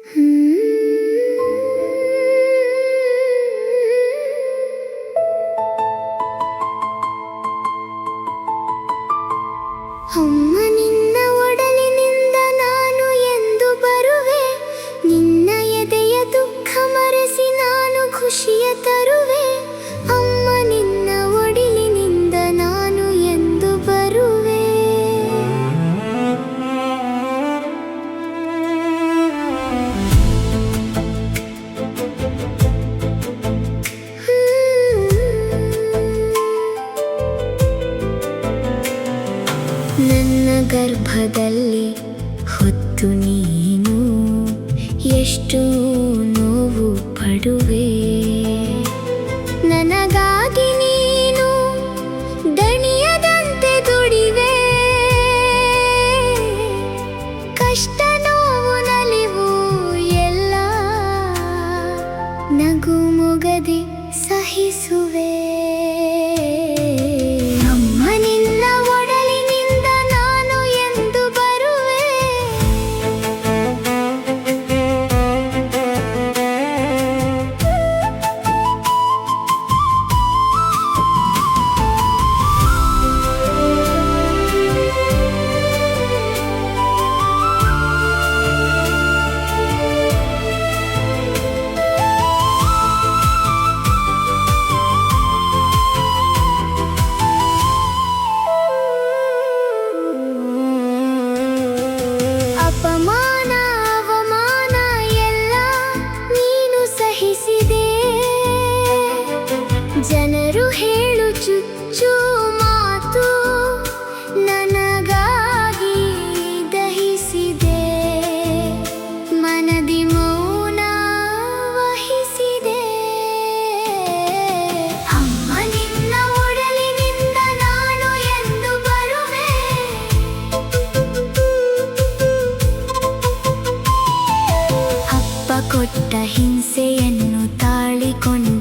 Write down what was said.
ಅಮ್ಮ ನಿನ್ನ ಒಡಲಿನಿಂದ ನಾನು ಎಂದು ಬರುವೆ, ನಿನ್ನ ಎದೆಯ ದುಃಖ ಮರೆಸಿ ನಾನು ಖುಷಿಯ ತರುವೆ. ಅಮ್ಮ ನಿನ್ನ ಒಡಲಿನಿಂದ ನಾನು ಎಂದು ಬರುವೆ. ನನ್ನ ಗರ್ಭದಲ್ಲಿ ಹೊತ್ತು ನೀನು ಎಷ್ಟು ನೋವು ಪಡುವೆ, ನನಗಾಗಿ ನೀನು ದಣಿಯದಂತೆ ದುಡಿವೆ. ಕಷ್ಟ ನೋವು ನಲಿವು ಎಲ್ಲ ನಗು ಮೊಗದೆ ಸಹಿಸುವೆ. ಅಪಮಾನ ಅವಮಾನ ಎಲ್ಲ ನೀನು ಸಹಿಸಿದೆ, ಜನರು ಹೇಳು ಚುಚ್ಚು ಮಾತು ನನಗಾಗಿ ದಹಿಸಿದೆ, ಮನದಿ ಮೌನ ವಹಿಸಿದೆ. ಅಮ್ಮ ನಿನ್ನ ಒಡಲಿನಿಂದ ನಾನು ಎಂದು ಬರುವೆ, ಕೊಟ್ಟ ಹಿಂಸೆಯನ್ನು ತಾಳಿಕೊಂಡು